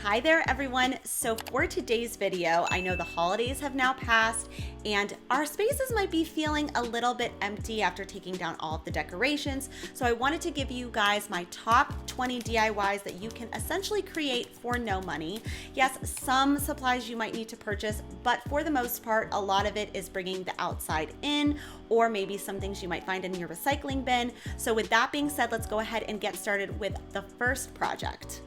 Hi there everyone. So for today's video, I know the holidays have now passed and our spaces might be feeling a little bit empty after taking down all of the decorations. So I wanted to give you guys my top 20 DIYs that you can essentially create for no money. Yes, some supplies you might need to purchase, but for the most part, a lot of it is bringing the outside in, or maybe some things you might find in your recycling bin. So with that being said, let's go ahead and get started with the first project.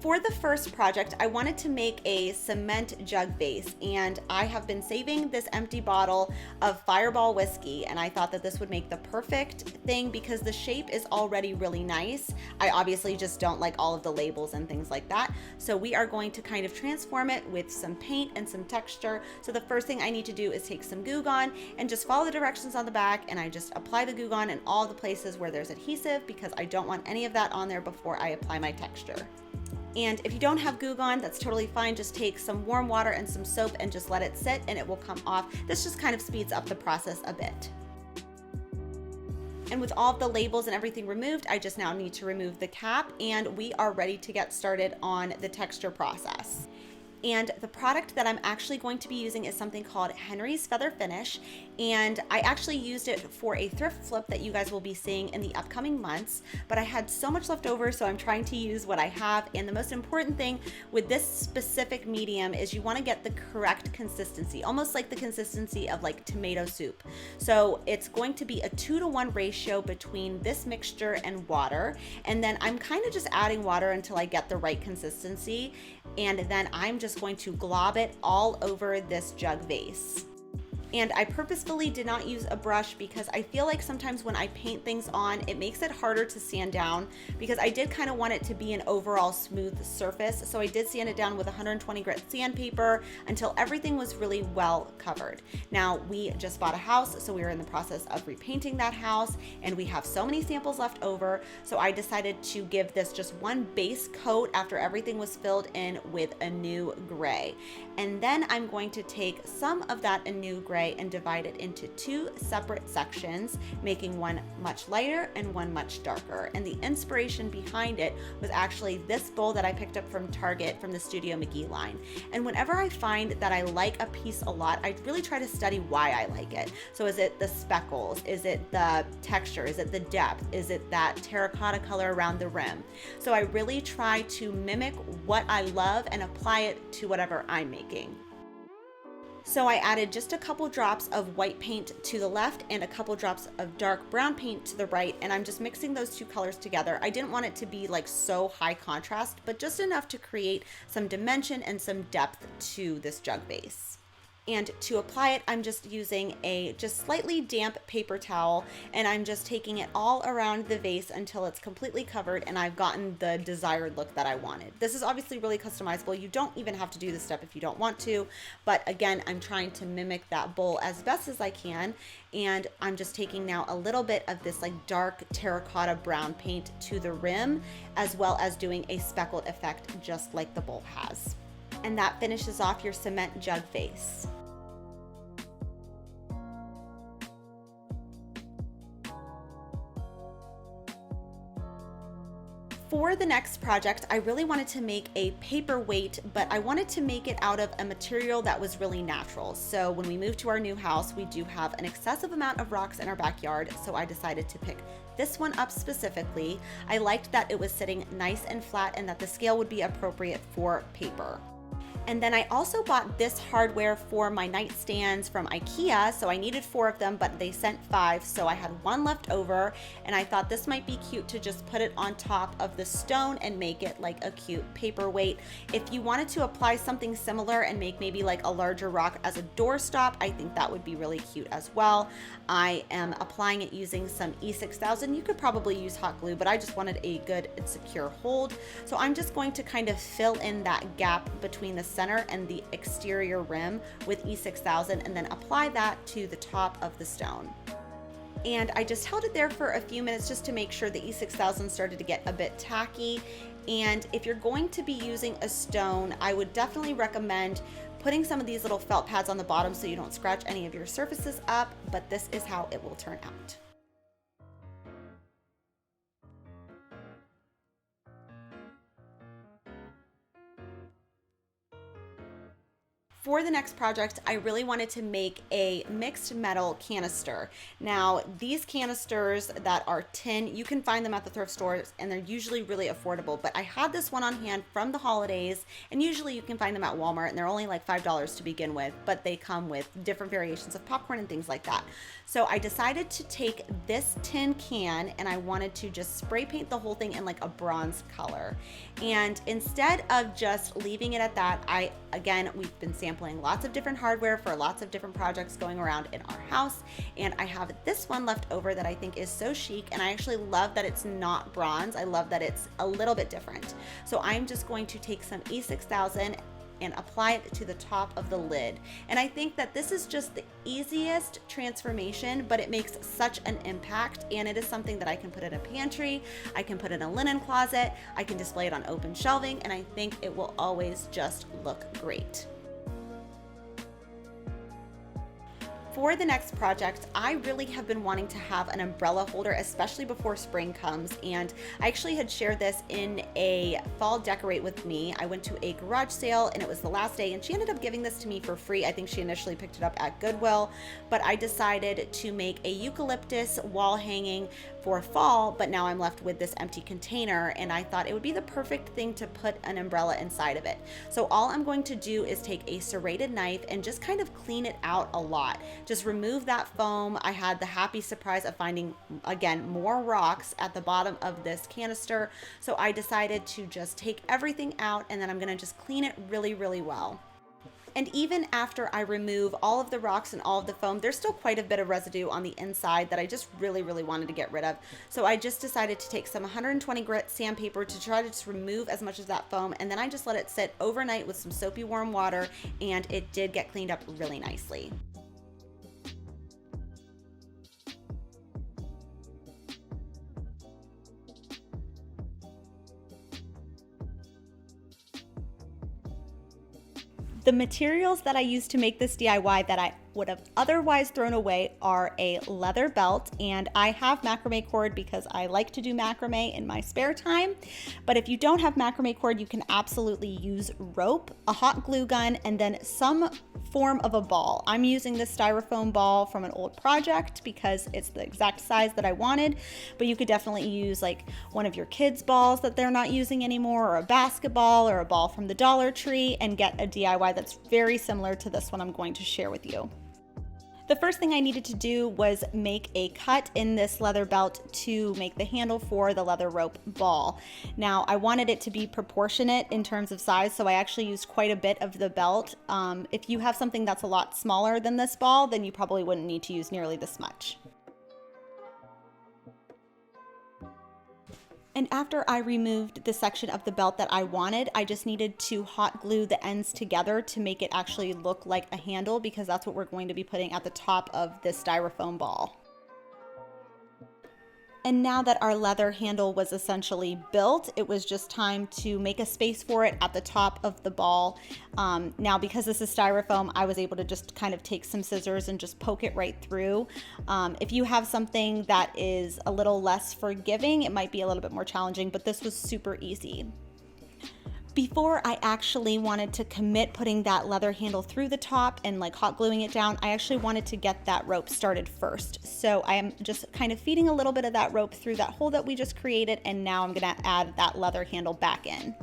For the first project, I wanted to make a cement jug vase, and I have been saving this empty bottle of Fireball whiskey, and I thought that this would make the perfect thing because the shape is already really nice. I obviously just don't like all of the labels and things like that, so we are going to kind of transform it with some paint and some texture. So the first thing I need to do is take some Goo Gone and just follow the directions on the back, and I just apply the Goo Gone in all the places where there's adhesive because I don't want any of that on there before I apply my texture. And if you don't have Goo Gone, that's totally fine. Just take some warm water and some soap and just let it sit and it will come off. This just kind of speeds up the process a bit. And with all of the labels and everything removed, I just now need to remove the cap and we are ready to get started on the texture process. And the product that I'm actually going to be using is something called Henry's Feather Finish. And I actually used it for a thrift flip that you guys will be seeing in the upcoming months, but I had so much left over, so I'm trying to use what I have. And the most important thing with this specific medium is you want to get the correct consistency, almost like the consistency of like tomato soup. So it's going to be a 2-to-1 ratio between this mixture and water. And then I'm kind of just adding water until I get the right consistency. And then I'm just going to glob it all over this jug vase. And I purposefully did not use a brush because I feel like sometimes when I paint things on, it makes it harder to sand down because I did kind of want it to be an overall smooth surface. So I did sand it down with 120 grit sandpaper until everything was really well covered. Now we just bought a house, so we are in the process of repainting that house and we have so many samples left over. So I decided to give this just one base coat after everything was filled in with a new gray. And then I'm going to take some of that new gray and divide it into 2 separate sections, making one much lighter and one much darker. And the inspiration behind it was actually this bowl that I picked up from Target from the Studio McGee line. And whenever I find that I like a piece a lot, I really try to study why I like it. So is it the speckles? Is it the texture? Is it the depth? Is it that terracotta color around the rim? So I really try to mimic what I love and apply it to whatever I'm making. So I added just a couple drops of white paint to the left and a couple drops of dark brown paint to the right, and I'm just mixing those 2 colors together. I didn't want it to be like so high contrast, but just enough to create some dimension and some depth to this jug vase. And to apply it, I'm just using a just slightly damp paper towel, and I'm just taking it all around the vase until it's completely covered and I've gotten the desired look that I wanted. This is obviously really customizable. You don't even have to do this step if you don't want to, but again, I'm trying to mimic that bowl as best as I can. And I'm just taking now a little bit of this like dark terracotta brown paint to the rim, as well as doing a speckled effect just like the bowl has. And that finishes off your cement jug vase. For the next project, I really wanted to make a paperweight, but I wanted to make it out of a material that was really natural. So when we moved to our new house, we do have an excessive amount of rocks in our backyard, so I decided to pick this one up specifically. I liked that it was sitting nice and flat and that the scale would be appropriate for paper. And then I also bought this hardware for my nightstands from IKEA. So I needed 4 of them, but they sent 5. So I had 1 left over, and I thought this might be cute to just put it on top of the stone and make it like a cute paperweight. If you wanted to apply something similar and make maybe like a larger rock as a doorstop, I think that would be really cute as well. I am applying it using some E6000. You could probably use hot glue, but I just wanted a good and secure hold. So I'm just going to kind of fill in that gap between the center and the exterior rim with E6000 and then apply that to the top of the stone. And I just held it there for a few minutes just to make sure the E6000 started to get a bit tacky. And if you're going to be using a stone, I would definitely recommend putting some of these little felt pads on the bottom so you don't scratch any of your surfaces up, but this is how it will turn out. For the next project, I really wanted to make a mixed metal canister. Now, these canisters that are tin, you can find them at the thrift stores and they're usually really affordable, but I had this one on hand from the holidays, and usually you can find them at Walmart and they're only like $5 to begin with, but they come with different variations of popcorn and things like that. So I decided to take this tin can and I wanted to just spray paint the whole thing in like a bronze color. And instead of just leaving it at that, again, we've been sampling lots of different hardware for lots of different projects going around in our house, and I have this one left over that I think is so chic, and I actually love that it's not bronze. I love that it's a little bit different. So I'm just going to take some E6000 and apply it to the top of the lid. And I think that this is just the easiest transformation, but it makes such an impact, and it is something that I can put in a pantry, I can put in a linen closet, I can display it on open shelving, and I think it will always just look great. For the next project, I really have been wanting to have an umbrella holder, especially before spring comes, and I actually had shared this in a fall decorate with me. I went to a garage sale and it was the last day, and she ended up giving this to me for free. I think she initially picked it up at Goodwill, but I decided to make a eucalyptus wall hanging for fall, but now I'm left with this empty container, and I thought it would be the perfect thing to put an umbrella inside of it. So all I'm going to do is take a serrated knife and just kind of clean it out a lot. Just remove that foam. I had the happy surprise of finding, again, more rocks at the bottom of this canister. So I decided to just take everything out, and then I'm gonna just clean it really, really well. And even after I remove all of the rocks and all of the foam, there's still quite a bit of residue on the inside that I just really, really wanted to get rid of. So I just decided to take some 120 grit sandpaper to try to just remove as much of that foam, and then I just let it sit overnight with some soapy warm water, and it did get cleaned up really nicely. The materials that I used to make this DIY that I would have otherwise thrown away are a leather belt, and I have macrame cord because I like to do macrame in my spare time. But if you don't have macrame cord, you can absolutely use rope, a hot glue gun, and then some form of a ball. I'm using this styrofoam ball from an old project because it's the exact size that I wanted, but you could definitely use like one of your kids' balls that they're not using anymore, or a basketball, or a ball from the Dollar Tree, and get a DIY that's very similar to this one I'm going to share with you. The first thing I needed to do was make a cut in this leather belt to make the handle for the leather rope ball. Now, I wanted it to be proportionate in terms of size, so I actually used quite a bit of the belt. If you have something that's a lot smaller than this ball, then you probably wouldn't need to use nearly this much. And after I removed the section of the belt that I wanted, I just needed to hot glue the ends together to make it actually look like a handle, because that's what we're going to be putting at the top of this styrofoam ball. And now that our leather handle was essentially built, it was just time to make a space for it at the top of the ball. Now, because this is styrofoam, I was able to just kind of take some scissors and just poke it right through. If you have something that is a little less forgiving, it might be a little bit more challenging, but this was super easy. Before I actually wanted to commit putting that leather handle through the top and like hot gluing it down, I actually wanted to get that rope started first. So I am just kind of feeding a little bit of that rope through that hole that we just created, and now I'm gonna add that leather handle back in.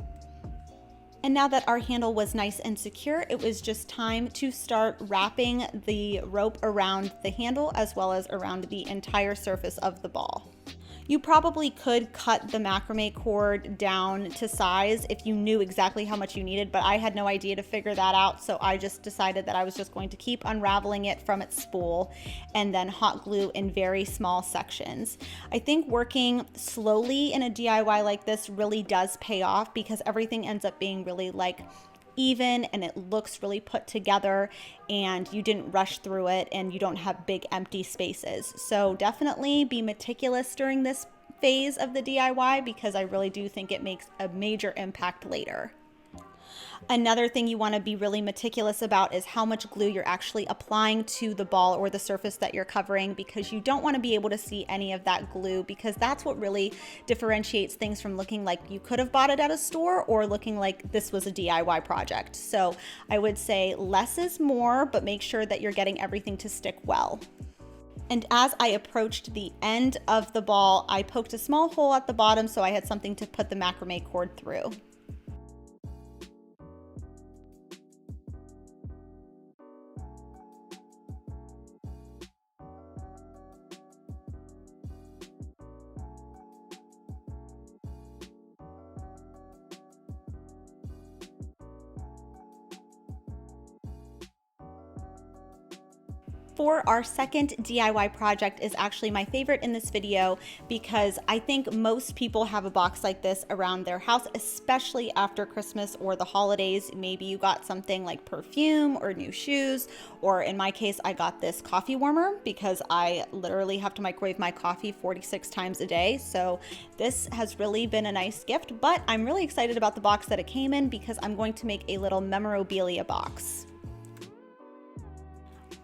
And now that our handle was nice and secure, it was just time to start wrapping the rope around the handle as well as around the entire surface of the ball. You probably could cut the macrame cord down to size if you knew exactly how much you needed, but I had no idea to figure that out, so I just decided that I was just going to keep unraveling it from its spool and then hot glue in very small sections. I think working slowly in a DIY like this really does pay off, because everything ends up being really like even, and it looks really put together, and you didn't rush through it, and you don't have big empty spaces. So definitely be meticulous during this phase of the DIY, because I really do think it makes a major impact later. Another thing you want to be really meticulous about is how much glue you're actually applying to the ball or the surface that you're covering, because you don't want to be able to see any of that glue, because that's what really differentiates things from looking like you could have bought it at a store or looking like this was a DIY project. So I would say less is more, but make sure that you're getting everything to stick well. And as I approached the end of the ball, I poked a small hole at the bottom so I had something to put the macrame cord through. For our second DIY project is actually my favorite in this video, because I think most people have a box like this around their house, especially after Christmas or the holidays. Maybe you got something like perfume or new shoes, or in my case, I got this coffee warmer because I literally have to microwave my coffee 46 times a day. So this has really been a nice gift, but I'm really excited about the box that it came in because I'm going to make a little memorabilia box.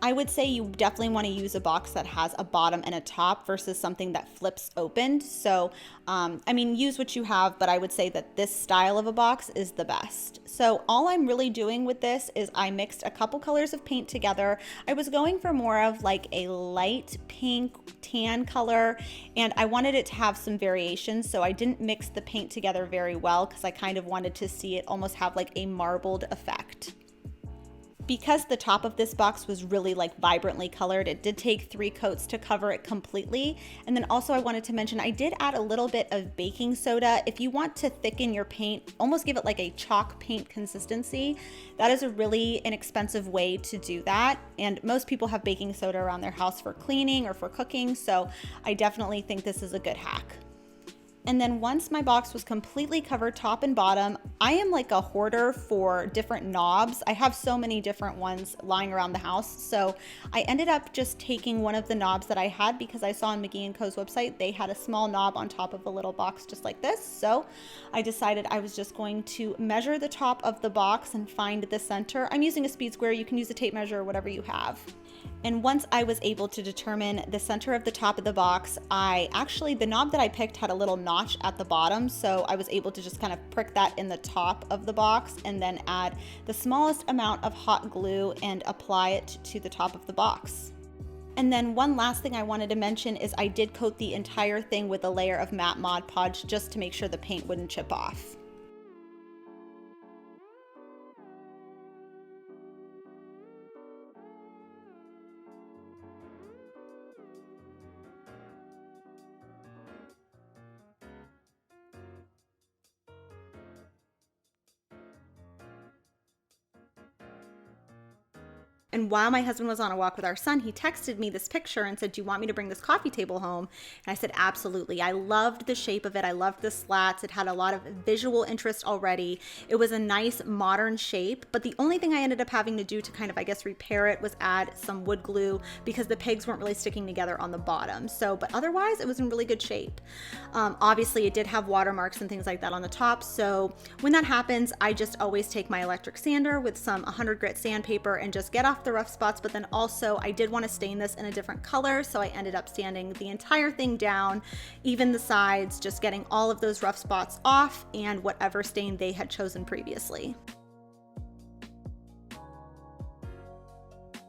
I would say you definitely want to use a box that has a bottom and a top versus something that flips open. So, I mean, use what you have, but I would say that this style of a box is the best. So all I'm really doing with this is I mixed a couple colors of paint together. I was going for more of like a light pink tan color, and I wanted it to have some variations. So I didn't mix the paint together very well because I kind of wanted to see it almost have like a marbled effect. Because the top of this box was really like vibrantly colored, it did take 3 coats to cover it completely. And then also I wanted to mention, I did add a little bit of baking soda. If you want to thicken your paint, almost give it like a chalk paint consistency, that is a really inexpensive way to do that. And most people have baking soda around their house for cleaning or for cooking. So I definitely think this is a good hack. And then once my box was completely covered top and bottom, I am like a hoarder for different knobs. I have so many different ones lying around the house. So I ended up just taking one of the knobs that I had because I saw on McGee & Co.'s website, they had a small knob on top of a little box just like this. So I decided I was just going to measure the top of the box and find the center. I'm using a speed square. You can use a tape measure or whatever you have. And once I was able to determine the center of the top of the box, the knob that I picked had a little notch at the bottom. So I was able to just kind of prick that in the top of the box and then add the smallest amount of hot glue and apply it to the top of the box. And then one last thing I wanted to mention is I did coat the entire thing with a layer of matte Mod Podge just to make sure the paint wouldn't chip off. And while my husband was on a walk with our son, he texted me this picture and said, "Do you want me to bring this coffee table home?" And I said, absolutely. I loved the shape of it. I loved the slats. It had a lot of visual interest already. It was a nice modern shape, but the only thing I ended up having to do to kind of, I guess, repair it was add some wood glue because the pegs weren't really sticking together on the bottom. So, but otherwise it was in really good shape. Obviously it did have watermarks and things like that on the top. So when that happens, I just always take my electric sander with some 100 grit sandpaper and just get off the rough spots. But then also I did want to stain this in a different color, so I ended up sanding the entire thing down, even the sides, just getting all of those rough spots off and whatever stain they had chosen previously.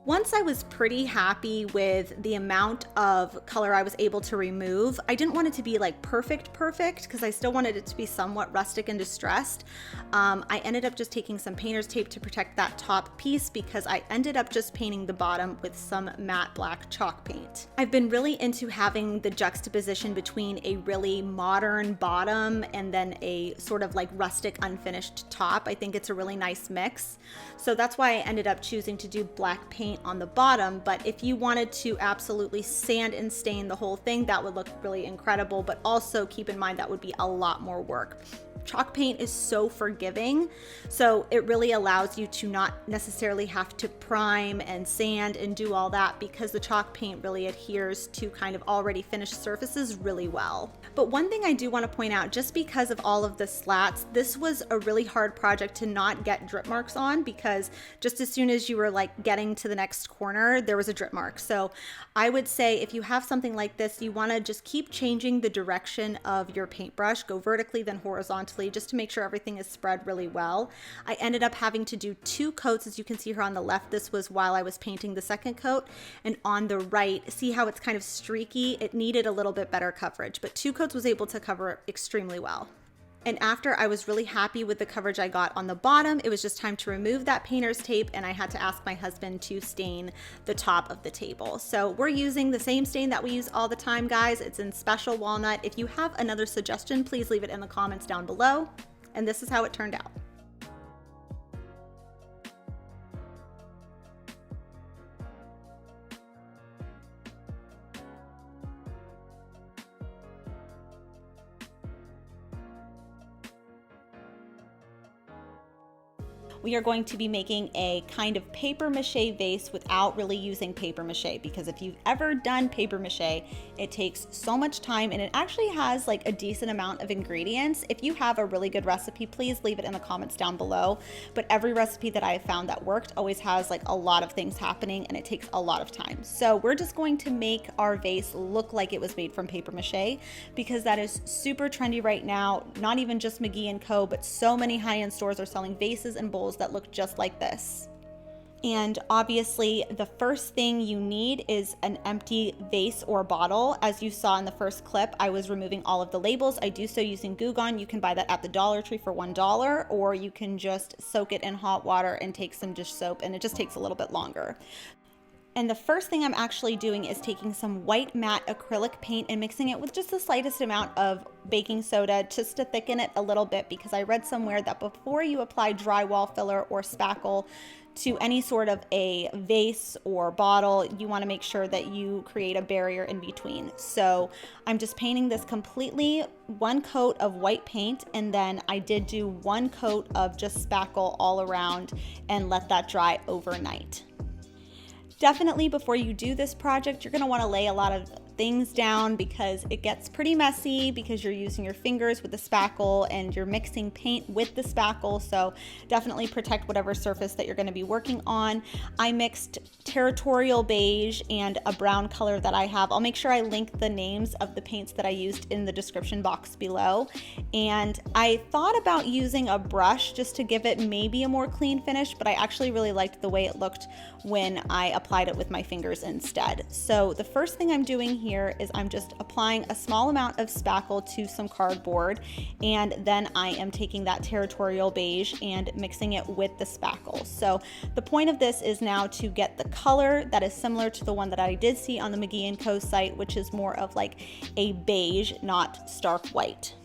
Once I was pretty happy with the amount of color I was able to remove, I didn't want it to be like perfect because I still wanted it to be somewhat rustic and distressed. I ended up just taking some painter's tape to protect that top piece because I ended up just painting the bottom with some matte black chalk paint. I've been really into having the juxtaposition between a really modern bottom and then a sort of like rustic unfinished top. I think it's a really nice mix. So that's why I ended up choosing to do black paint on the bottom. But if you wanted to absolutely sand and stain the whole thing, that would look really incredible. But also keep in mind that would be a lot more work. chalk paint is so forgiving, so it really allows you to not necessarily have to prime and sand and do all that, because the chalk paint really adheres to kind of already finished surfaces really well. But one thing I do want to point out, just because of all of the slats, this was a really hard project to not get drip marks on, because just as soon as you were like getting to the next corner, there was a drip mark. So I would say if you have something like this, you want to just keep changing the direction of your paintbrush, go vertically then horizontally, just to make sure everything is spread really well. I ended up having to do 2 coats, as you can see here on the left. This was while I was painting the second coat, and on the right, see how it's kind of streaky? It needed a little bit better coverage, but 2 coats was able to cover it extremely well. And after I was really happy with the coverage I got on the bottom, it was just time to remove that painter's tape, and I had to ask my husband to stain the top of the table. So we're using the same stain that we use all the time, guys. It's in Special Walnut. If you have another suggestion, please leave it in the comments down below. And this is how it turned out. We are going to be making a kind of paper mache vase without really using paper mache, because if you've ever done paper mache, it takes so much time, and it actually has like a decent amount of ingredients. If you have a really good recipe, please leave it in the comments down below. But every recipe that I have found that worked always has like a lot of things happening, and it takes a lot of time. So we're just going to make our vase look like it was made from paper mache, because that is super trendy right now. Not even just McGee & Co, but so many high-end stores are selling vases and bowls that look just like this. And obviously the first thing you need is an empty vase or bottle. As you saw in the first clip, I was removing all of the labels. I do so using Goo Gone. You can buy that at the Dollar Tree for $1, or you can just soak it in hot water and take some dish soap, and it just takes a little bit longer. And the first thing I'm actually doing is taking some white matte acrylic paint and mixing it with just the slightest amount of baking soda, just to thicken it a little bit, because I read somewhere that before you apply drywall filler or spackle to any sort of a vase or bottle, you want to make sure that you create a barrier in between. So I'm just painting this completely, 1 coat of white paint, and then I did do 1 coat of just spackle all around and let that dry overnight. Definitely before you do this project, you're going to want to lay a lot of things down, because it gets pretty messy, because you're using your fingers with the spackle and you're mixing paint with the spackle. So definitely protect whatever surface that you're going to be working on. I mixed territorial beige and a brown color that I have. I'll make sure I link the names of the paints that I used in the description box below. And I thought about using a brush just to give it maybe a more clean finish, but I actually really liked the way it looked when I applied it with my fingers instead. So the first thing I'm doing here is I'm just applying a small amount of spackle to some cardboard, and then I am taking that territorial beige and mixing it with the spackle. So the point of this is now to get the color that is similar to the one that I did see on the McGee & Co site, which is more of like a beige, not stark white.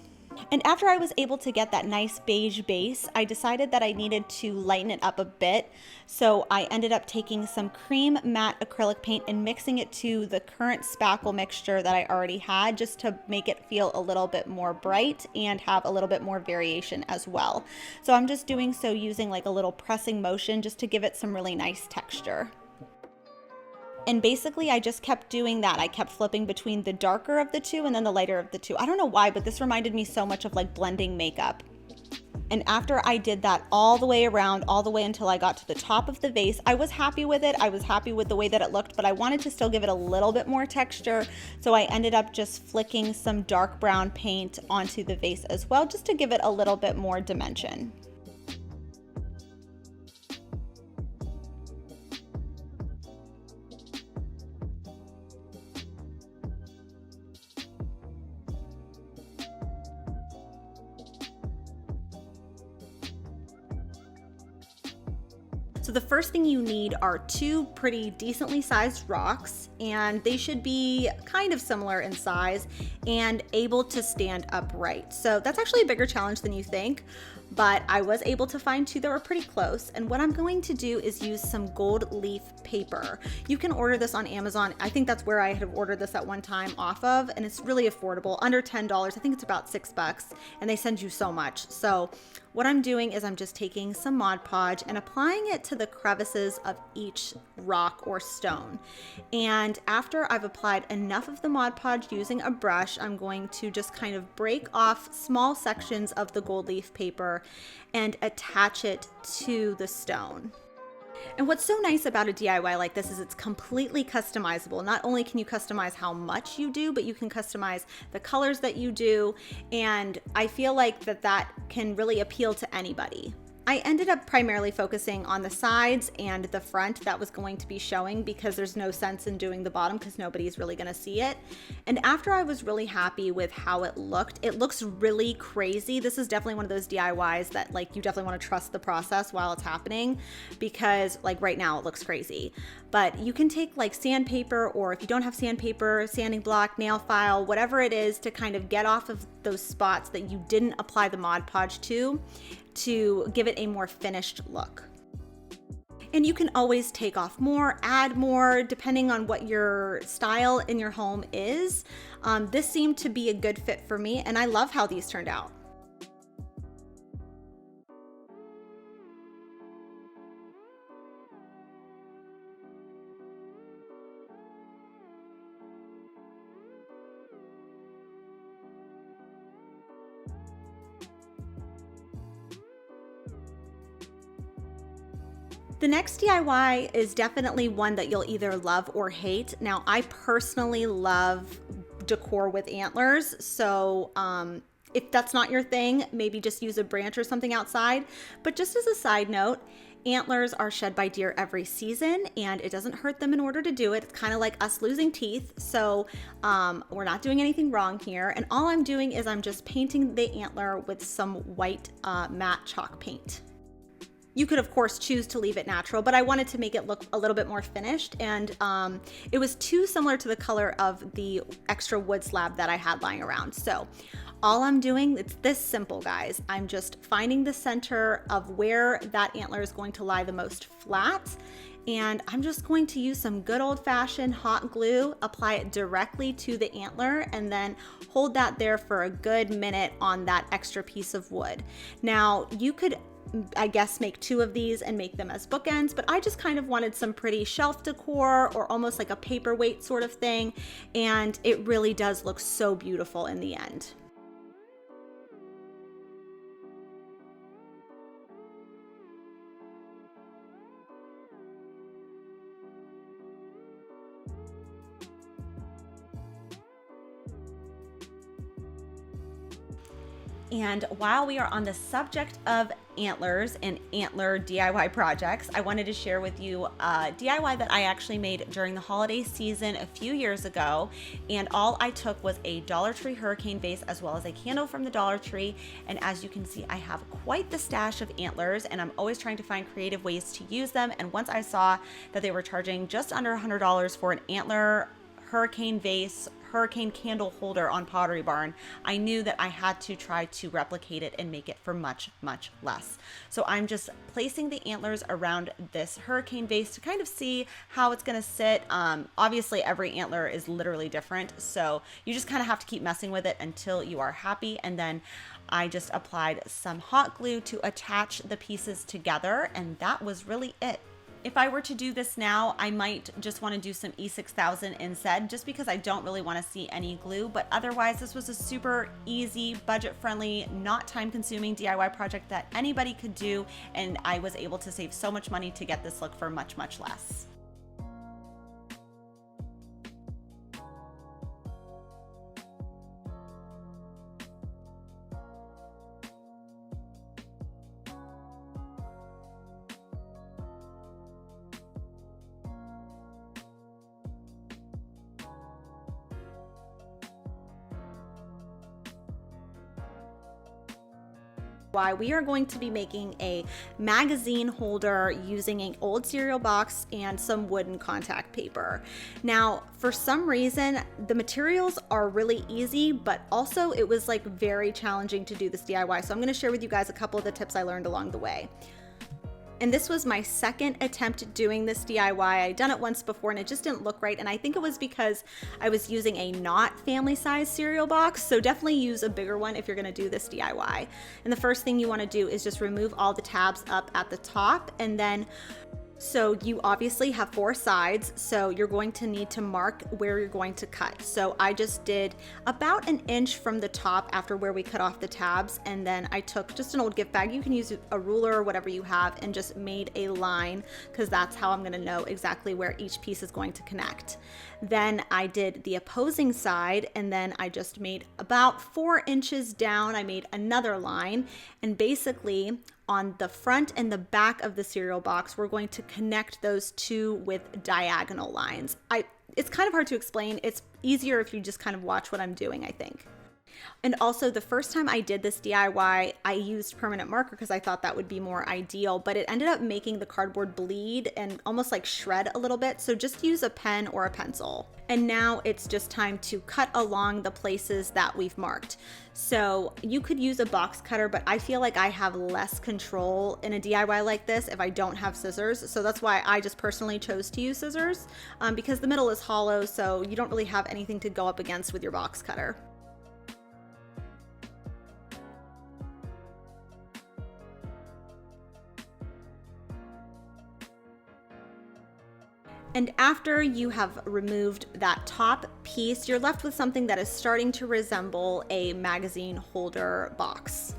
And after I was able to get that nice beige base, I decided that I needed to lighten it up a bit. So I ended up taking some cream matte acrylic paint and mixing it to the current spackle mixture that I already had, just to make it feel a little bit more bright and have a little bit more variation as well. So I'm just doing so using like a little pressing motion, just to give it some really nice texture. And basically I just kept doing that. I kept flipping between the darker of the two and then the lighter of the two. I don't know why, but this reminded me so much of like blending makeup. And after I did that all the way around, all the way until I got to the top of the vase, I was happy with it. I was happy with the way that it looked, but I wanted to still give it a little bit more texture. So I ended up just flicking some dark brown paint onto the vase as well, just to give it a little bit more dimension. So the first thing you need are 2 pretty decently sized rocks, and they should be kind of similar in size and able to stand upright. So that's actually a bigger challenge than you think, but I was able to find two that were pretty close. And what I'm going to do is use some gold leaf paper. You can order this on Amazon. I think that's where I had ordered this at one time off of, and it's really affordable, under $10. I think it's about $6, and they send you so much. So what I'm doing is I'm just taking some Mod Podge and applying it to the crevices of each rock or stone. And after I've applied enough of the Mod Podge using a brush, I'm going to just kind of break off small sections of the gold leaf paper and attach it to the stone. And what's so nice about a DIY like this is it's completely customizable. Not only can you customize how much you do, but you can customize the colors that you do. And I feel like that can really appeal to anybody. I ended up primarily focusing on the sides and the front that was going to be showing, because there's no sense in doing the bottom because nobody's really going to see it. And after I was really happy with how it looks really crazy. This is definitely one of those DIYs that like you definitely want to trust the process while it's happening, because like right now it looks crazy. But you can take like sandpaper, or if you don't have sandpaper, sanding block, nail file, whatever it is, to kind of get off of those spots that you didn't apply the Mod Podge to give it a more finished look. And you can always take off more, add more, depending on what your style in your home is. This seemed to be a good fit for me, and I love how these turned out. The next DIY is definitely one that you'll either love or hate. Now, I personally love decor with antlers, so if that's not your thing, maybe just use a branch or something outside. But just as a side note, antlers are shed by deer every season, and it doesn't hurt them in order to do it. It's kind of like us losing teeth, so we're not doing anything wrong here. And all I'm doing is I'm just painting the antler with some white matte chalk paint. You could, of course, choose to leave it natural, but I wanted to make it look a little bit more finished, and it was too similar to the color of the extra wood slab that I had lying around. So all I'm doing, it's this simple, guys. I'm just finding the center of where that antler is going to lie the most flat, and I'm just going to use some good old-fashioned hot glue, apply it directly to the antler, and then hold that there for a good minute on that extra piece of wood. Now, you could, I guess, make two of these and make them as bookends, but I just kind of wanted some pretty shelf decor or almost like a paperweight sort of thing, and it really does look so beautiful in the end. And while we are on the subject of antlers and antler DIY projects, I wanted to share with you a DIY that I actually made during the holiday season a few years ago. And all I took was a Dollar Tree hurricane vase as well as a candle from the Dollar Tree. And as you can see, I have quite the stash of antlers, and I'm always trying to find creative ways to use them. And once I saw that they were charging just under $100 for an antler hurricane vase, hurricane candle holder on Pottery Barn, I knew that I had to try to replicate it and make it for much, much less. So I'm just placing the antlers around this hurricane vase to kind of see how it's going to sit. Obviously, every antler is literally different, so you just kind of have to keep messing with it until you are happy. And then I just applied some hot glue to attach the pieces together, and that was really it. If I were to do this now, I might just want to do some E6000 instead, just because I don't really want to see any glue. But otherwise, this was a super easy, budget-friendly, not time-consuming DIY project that anybody could do, and I was able to save so much money to get this look for much, much less. Why we are going to be making a magazine holder using an old cereal box and some wooden contact paper. Now, for some reason, the materials are really easy, but also it was like very challenging to do this DIY. So I'm going to share with you guys a couple of the tips I learned along the way. And this was my second attempt doing this DIY. I'd done it once before and it just didn't look right. And I think it was because I was using a not family size cereal box. So definitely use a bigger one if you're gonna do this DIY. And the first thing you wanna do is just remove all the tabs up at the top, and then so you obviously have 4 sides, so you're going to need to mark where you're going to cut. So I just did about 1 inch from the top after where we cut off the tabs, and then I took just an old gift bag. You can use a ruler or whatever you have, and just made a line, because that's how I'm going to know exactly where each piece is going to connect. Then I did the opposing side, and then I just made about 4 inches down. I made another line, and basically on the front and the back of the cereal box, we're going to connect those two with diagonal lines. It's kind of hard to explain. It's easier if you just kind of watch what I'm doing, I think. And also, the first time I did this DIY, I used permanent marker because I thought that would be more ideal, but it ended up making the cardboard bleed and almost like shred a little bit. So just use a pen or a pencil. And now it's just time to cut along the places that we've marked. So you could use a box cutter, but I feel like I have less control in a DIY like this if I don't have scissors. So that's why I just personally chose to use scissors, because the middle is hollow, so you don't really have anything to go up against with your box cutter. And after you have removed that top piece, you're left with something that is starting to resemble a magazine holder box.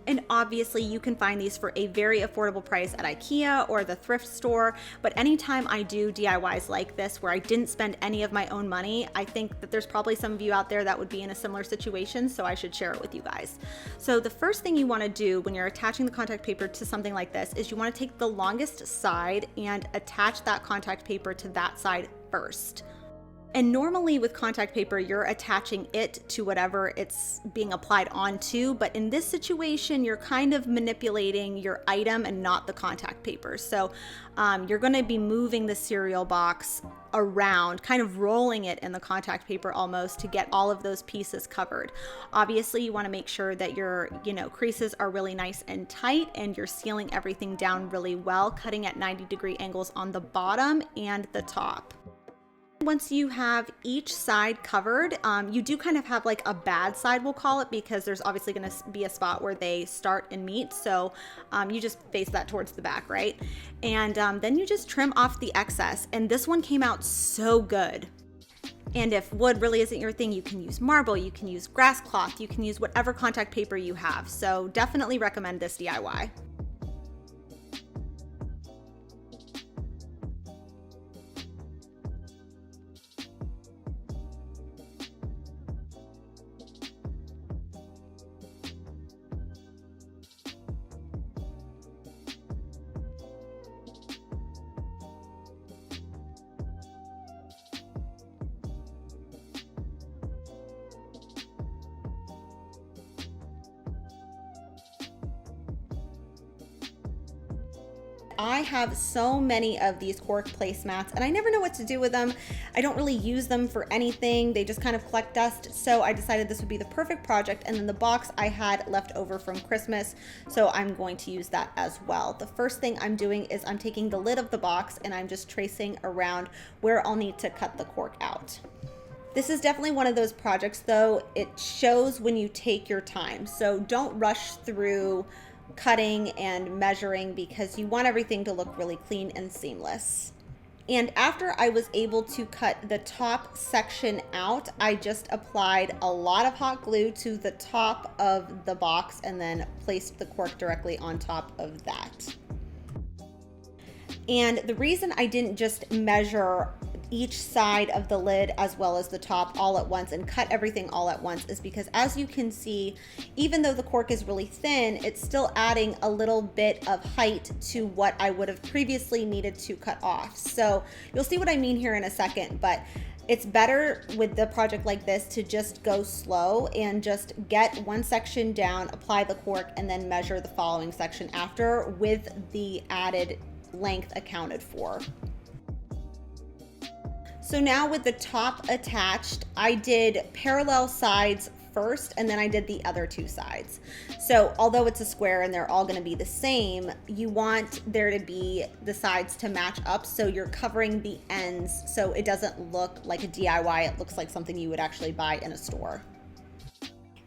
And obviously you can find these for a very affordable price at IKEA or the thrift store. But anytime I do DIYs like this where I didn't spend any of my own money, I think that there's probably some of you out there that would be in a similar situation, so I should share it with you guys. So the first thing you want to do when you're attaching the contact paper to something like this is you want to take the longest side and attach that contact paper to that side first. And normally with contact paper, you're attaching it to whatever it's being applied onto, but in this situation, you're kind of manipulating your item and not the contact paper. So you're gonna be moving the cereal box around, kind of rolling it in the contact paper almost to get all of those pieces covered. Obviously, you wanna make sure that your creases are really nice and tight and you're sealing everything down really well, cutting at 90-degree angles on the bottom and the top. Once you have each side covered, you do kind of have like a bad side, we'll call it, because there's obviously going to be a spot where they start and meet. So you just face that towards the back, right? And then you just trim off the excess. And this one came out so good. And if wood really isn't your thing, you can use marble, you can use grass cloth, you can use whatever contact paper you have. So definitely recommend this DIY. I have so many of these cork placemats and I never know what to do with them. I don't really use them for anything. They just kind of collect dust. So I decided this would be the perfect project. And then the box I had left over from Christmas, so I'm going to use that as well. The first thing I'm doing is I'm taking the lid of the box and I'm just tracing around where I'll need to cut the cork out. This is definitely one of those projects though, it shows when you take your time. So don't rush through cutting and measuring because you want everything to look really clean and seamless. And after I was able to cut the top section out, I just applied a lot of hot glue to the top of the box and then placed the cork directly on top of that. And the reason I didn't just measure each side of the lid as well as the top all at once and cut everything all at once is because, as you can see, even though the cork is really thin, it's still adding a little bit of height to what I would have previously needed to cut off. So you'll see what I mean here in a second, but It's better with the project like this to just go slow and just get one section down, apply the cork, and then measure the following section after with the added length accounted for. So now with the top attached, I did parallel sides first, and then I did the other two sides. So although it's a square and they're all going to be the same, you want there to be the sides to match up, so you're covering the ends so it doesn't look like a DIY. It looks like something you would actually buy in a store.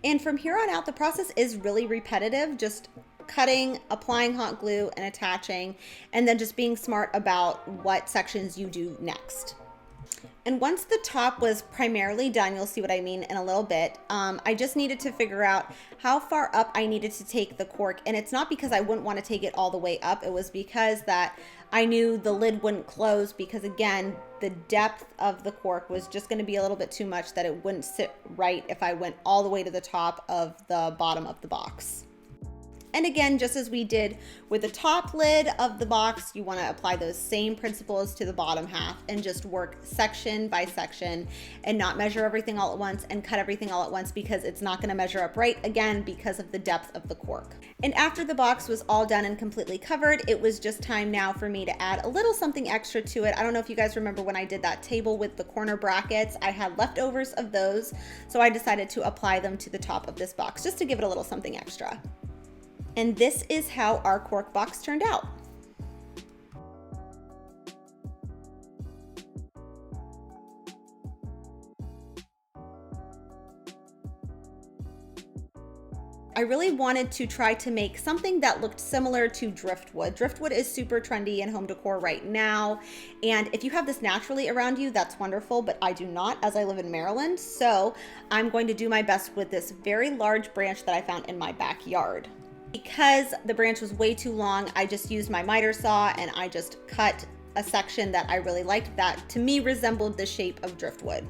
And from here on out, the process is really repetitive, just cutting, applying hot glue, and attaching, and then just being smart about what sections you do next. And once the top was primarily done, you'll see what I mean in a little bit, I just needed to figure out how far up I needed to take the cork. And it's not because I wouldn't want to take it all the way up. It was because that I knew the lid wouldn't close, because again, the depth of the cork was just going to be a little bit too much, that it wouldn't sit right if I went all the way to the top of the bottom of the box. And again, just as we did with the top lid of the box, you want to apply those same principles to the bottom half and just work section by section and not measure everything all at once and cut everything all at once, because it's not going to measure up right, again, because of the depth of the cork. And after the box was all done and completely covered, it was just time now for me to add a little something extra to it. I don't know if you guys remember when I did that table with the corner brackets, I had leftovers of those, so I decided to apply them to the top of this box just to give it a little something extra. And this is how our cork box turned out. I really wanted to try to make something that looked similar to driftwood. Driftwood is super trendy in home decor right now. And if you have this naturally around you, that's wonderful, but I do not, as I live in Maryland. So I'm going to do my best with this very large branch that I found in my backyard. Because the branch was way too long, I just used my miter saw and I just cut a section that I really liked that to me resembled the shape of driftwood.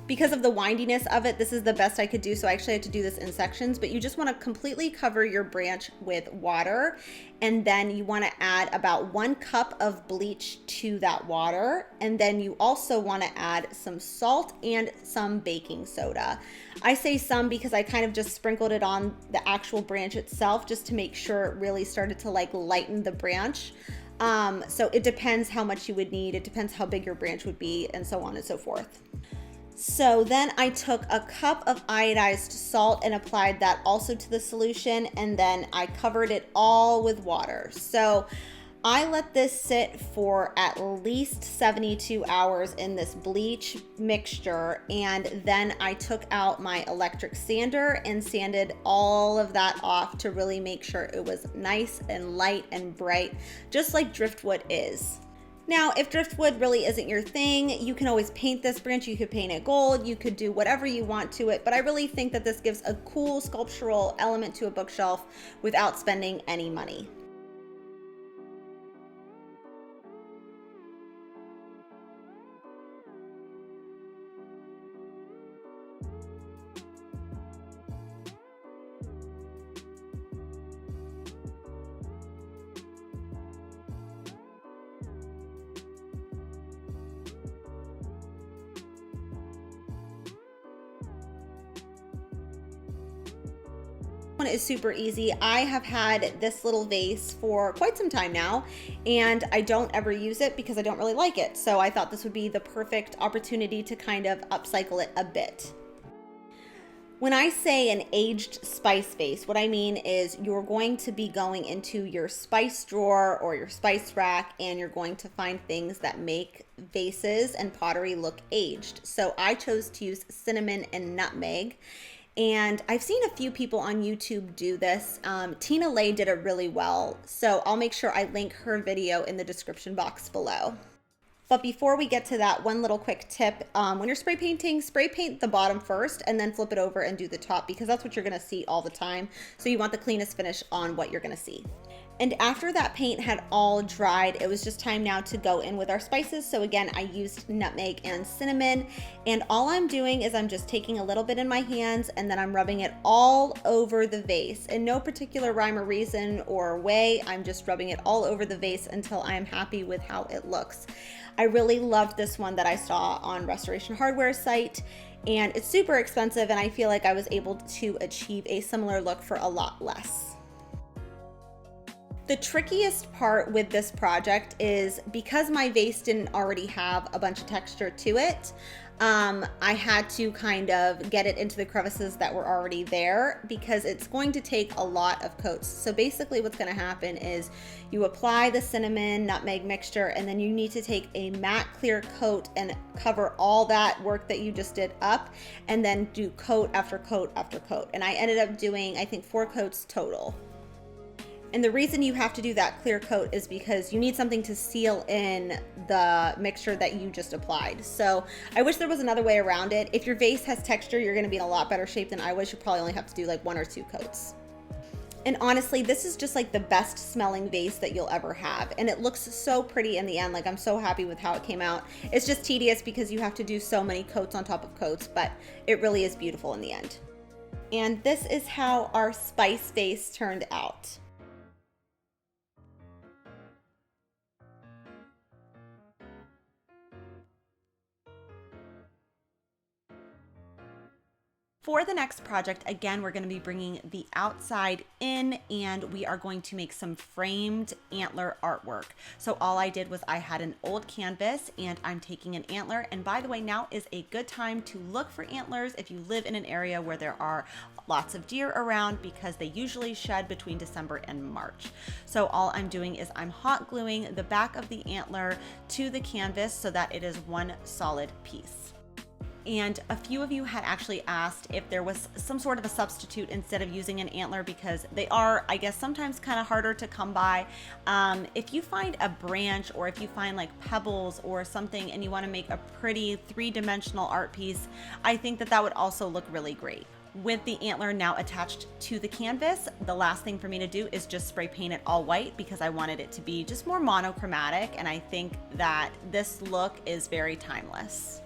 Because of the windiness of it, this is the best I could do, so I actually had to do this in sections, but you just want to completely cover your branch with water, and then you want to add about 1 cup of bleach to that water, and then you also want to add some salt and some baking soda. I say some because I kind of just sprinkled it on the actual branch itself just to make sure it really started to like lighten the branch. So it depends how much you would need, it depends how big your branch would be, and so on and so forth. So then I took a cup of iodized salt and applied that also to the solution, and then I covered it all with water. So I let this sit for at least 72 hours in this bleach mixture, and then I took out my electric sander and sanded all of that off to really make sure it was nice and light and bright, just like driftwood is. Now, if driftwood really isn't your thing, you can always paint this branch. You could paint it gold, you could do whatever you want to it, but I really think that this gives a cool sculptural element to a bookshelf without spending any money. One is super easy. I have had this little vase for quite some time now, and I don't ever use it because I don't really like it. So I thought this would be the perfect opportunity to kind of upcycle it a bit. When I say an aged spice vase, what I mean is you're going to be going into your spice drawer or your spice rack, and you're going to find things that make vases and pottery look aged. So I chose to use cinnamon and nutmeg. And I've seen a few people on YouTube do this. Tina Lay did it really well. So I'll make sure I link her video in the description box below. But before we get to that, one little quick tip. When you're spray painting, spray paint the bottom first and then flip it over and do the top, because that's what you're gonna see all the time. So you want the cleanest finish on what you're gonna see. And after that paint had all dried, it was just time now to go in with our spices. So again, I used nutmeg and cinnamon, and all I'm doing is I'm just taking a little bit in my hands and then I'm rubbing it all over the vase. In no particular rhyme or reason or way, I'm just rubbing it all over the vase until I'm happy with how it looks. I really loved this one that I saw on Restoration Hardware site, and it's super expensive, and I feel like I was able to achieve a similar look for a lot less. The trickiest part with this project is because my vase didn't already have a bunch of texture to it, I had to kind of get it into the crevices that were already there because it's going to take a lot of coats. So basically what's going to happen is you apply the cinnamon nutmeg mixture, and then you need to take a matte clear coat and cover all that work that you just did up, and then do coat after coat after coat. And I ended up doing, I think, 4 coats total. And the reason you have to do that clear coat is because you need something to seal in the mixture that you just applied. So I wish there was another way around it. If your vase has texture, you're gonna be in a lot better shape than I was. You probably only have to do like 1 or 2 coats. And honestly, this is just like the best smelling vase that you'll ever have. And it looks so pretty in the end. Like, I'm so happy with how it came out. It's just tedious because you have to do so many coats on top of coats, but it really is beautiful in the end. And this is how our spice vase turned out. For the next project, again, we're going to be bringing the outside in, and we are going to make some framed antler artwork. So all I did was I had an old canvas, and I'm taking an antler. And by the way, now is a good time to look for antlers if you live in an area where there are lots of deer around, because they usually shed between December and March. So all I'm doing is I'm hot gluing the back of the antler to the canvas so that it is one solid piece. And a few of you had actually asked if there was some sort of a substitute instead of using an antler, because they are, I guess, sometimes kind of harder to come by. If you find a branch, or if you find like pebbles or something and you want to make a pretty 3-dimensional art piece, I think that that would also look really great. With the antler now attached to the canvas, the last thing for me to do is just spray paint it all white, because I wanted it to be just more monochromatic, and I think that this look is very timeless.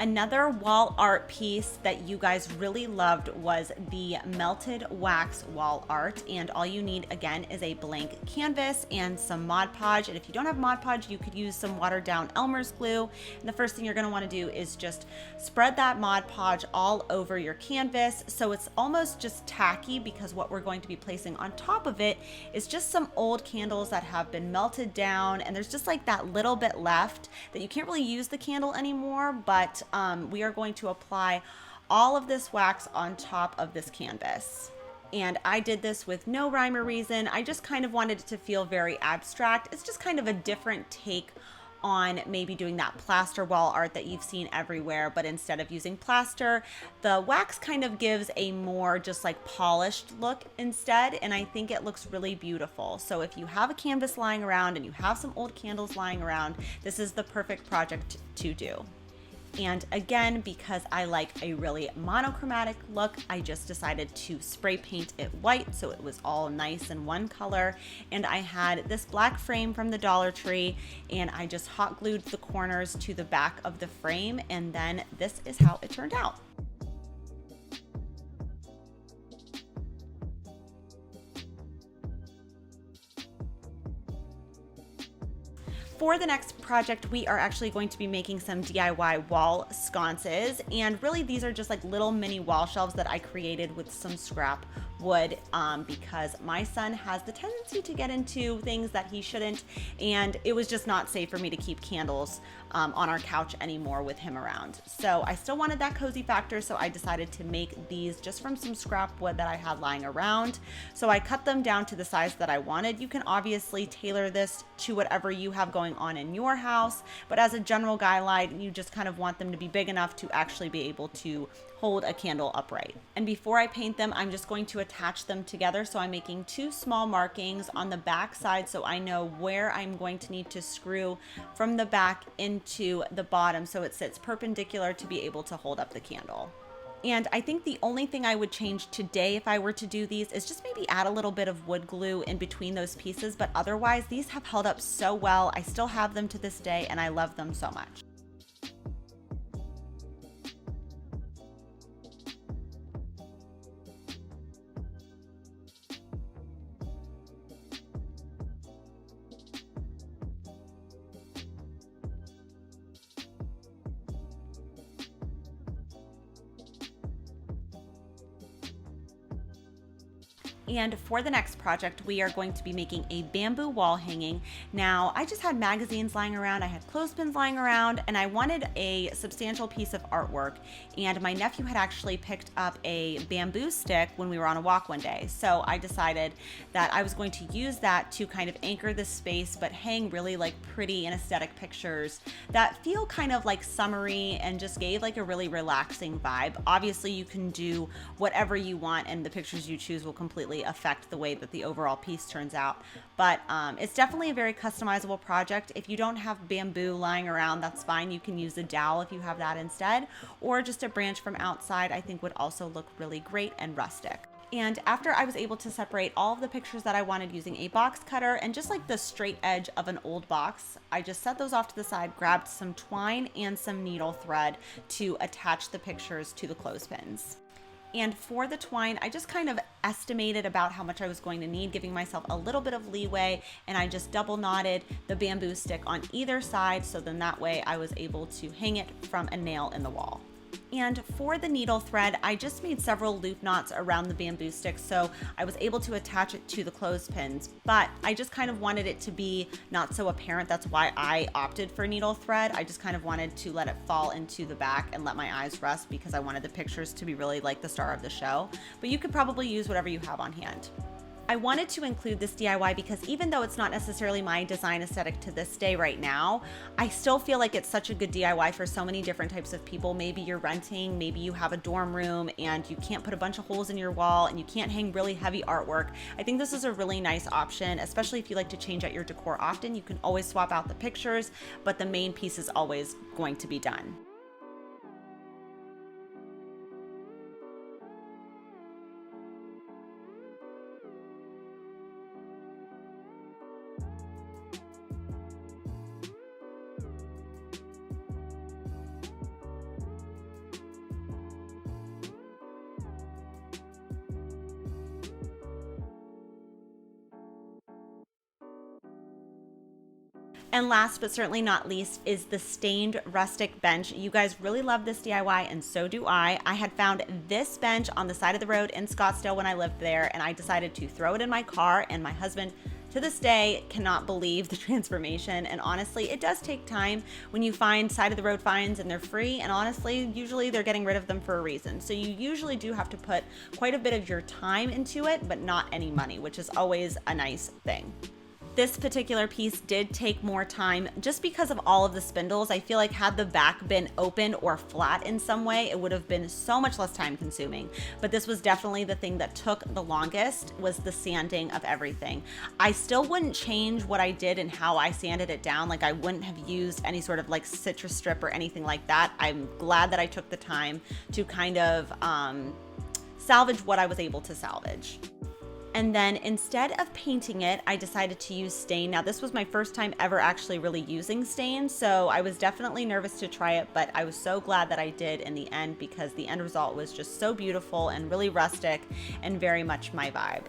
Another wall art piece that you guys really loved was the melted wax wall art, and all you need again is a blank canvas and some Mod Podge. And if you don't have Mod Podge, you could use some watered down Elmer's glue. And the first thing you're going to want to do is just spread that Mod Podge all over your canvas so it's almost just tacky, because what we're going to be placing on top of it is just some old candles that have been melted down, and there's just like that little bit left that you can't really use the candle anymore, but we are going to apply all of this wax on top of this canvas. And I did this with no rhyme or reason. I just kind of wanted it to feel very abstract. It's just kind of a different take on maybe doing that plaster wall art that you've seen everywhere, but instead of using plaster, the wax kind of gives a more just like polished look instead, and I think it looks really beautiful. So if you have a canvas lying around and you have some old candles lying around, this is the perfect project to do. And again, because I like a really monochromatic look, I just decided to spray paint it white so it was all nice in one color. And I had this black frame from the Dollar Tree, and I just hot glued the corners to the back of the frame, and then this is how it turned out. For the next project, we are actually going to be making some DIY wall sconces, and really these are just like little mini wall shelves that I created with some scrap wood, because my son has the tendency to get into things that he shouldn't, and it was just not safe for me to keep candles on our couch anymore with him around. So I still wanted that cozy factor, so I decided to make these just from some scrap wood that I had lying around. So I cut them down to the size that I wanted. You can obviously tailor this to whatever you have going on in your house, but as a general guideline, you just kind of want them to be big enough to actually be able to hold a candle upright. And before I paint them, I'm just going to attach them together. So I'm making 2 small markings on the back side so I know where I'm going to need to screw from the back into the bottom so it sits perpendicular to be able to hold up the candle. And I think the only thing I would change today if I were to do these is just maybe add a little bit of wood glue in between those pieces, but otherwise these have held up so well. I still have them to this day and I love them so much. And for the next project, we are going to be making a bamboo wall hanging. Now, I just had magazines lying around, I had clothespins lying around, and I wanted a substantial piece of artwork. And my nephew had actually picked up a bamboo stick when we were on a walk one day. So I decided that I was going to use that to kind of anchor the space, but hang really like pretty and aesthetic pictures that feel kind of like summery and just gave like a really relaxing vibe. Obviously, you can do whatever you want, and the pictures you choose will completely affect the way that the overall piece turns out. But it's definitely a very customizable project. If you don't have bamboo lying around, that's fine. You can use a dowel if you have that instead, or just a branch from outside, I think would also look really great and rustic. And after I was able to separate all of the pictures that I wanted using a box cutter and just like the straight edge of an old box, I just set those off to the side, grabbed some twine and some needle thread to attach the pictures to the clothespins. And for the twine, I just kind of estimated about how much I was going to need, giving myself a little bit of leeway, and I just double knotted the bamboo stick on either side, so then that way I was able to hang it from a nail in the wall. And for the needle thread, I just made several loop knots around the bamboo stick, so I was able to attach it to the clothespins, but I just kind of wanted it to be not so apparent. That's why I opted for needle thread. I just kind of wanted to let it fall into the back and let my eyes rest because I wanted the pictures to be really like the star of the show, but you could probably use whatever you have on hand. I wanted to include this DIY because even though it's not necessarily my design aesthetic to this day right now, I still feel like it's such a good DIY for so many different types of people. Maybe you're renting, maybe you have a dorm room and you can't put a bunch of holes in your wall and you can't hang really heavy artwork. I think this is a really nice option, especially if you like to change out your decor often. You can always swap out the pictures, but the main piece is always going to be done. And last but certainly not least is the stained rustic bench. You guys really love this DIY and so do I. I had found this bench on the side of the road in Scottsdale when I lived there, and I decided to throw it in my car, and my husband to this day cannot believe the transformation. And honestly, it does take time when you find side of the road finds and they're free, and honestly, usually they're getting rid of them for a reason. So you usually do have to put quite a bit of your time into it, but not any money, which is always a nice thing. This particular piece did take more time just because of all of the spindles. I feel like had the back been open or flat in some way, it would have been so much less time consuming. But this was definitely the thing that took the longest, was the sanding of everything. I still wouldn't change what I did and how I sanded it down. Like I wouldn't have used any sort of like citrus strip or anything like that. I'm glad that I took the time to kind of salvage what I was able to salvage. And then instead of painting it, I decided to use stain. Now this was my first time ever actually really using stain, so I was definitely nervous to try it, but I was so glad that I did in the end because the end result was just so beautiful and really rustic and very much my vibe.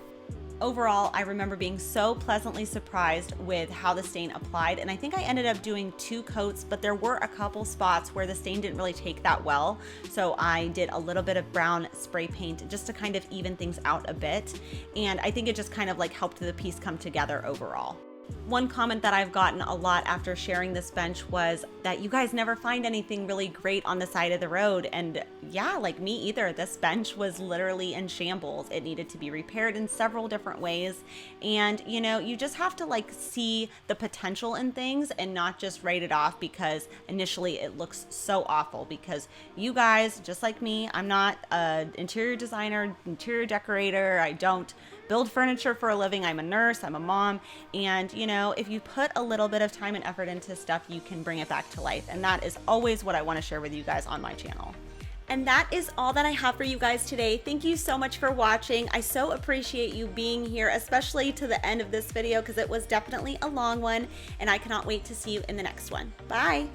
Overall, I remember being so pleasantly surprised with how the stain applied, and I think I ended up doing 2 coats, but there were a couple spots where the stain didn't really take that well, so I did a little bit of brown spray paint just to kind of even things out a bit, and I think it just kind of like helped the piece come together overall. One comment that I've gotten a lot after sharing this bench was that you guys never find anything really great on the side of the road. And yeah, like me either. This bench was literally in shambles. It needed to be repaired in several different ways. And you know, you just have to like see the potential in things and not just write it off because initially it looks so awful. Because you guys, just like me, I'm not an interior designer, interior decorator. I don't build furniture for a living. I'm a nurse, I'm a mom, and you know, if you put a little bit of time and effort into stuff, you can bring it back to life. And that is always what I want to share with you guys on my channel. And that is all that I have for you guys today. Thank you so much for watching. I so appreciate you being here, especially to the end of this video, because it was definitely a long one, and I cannot wait to see you in the next one. Bye.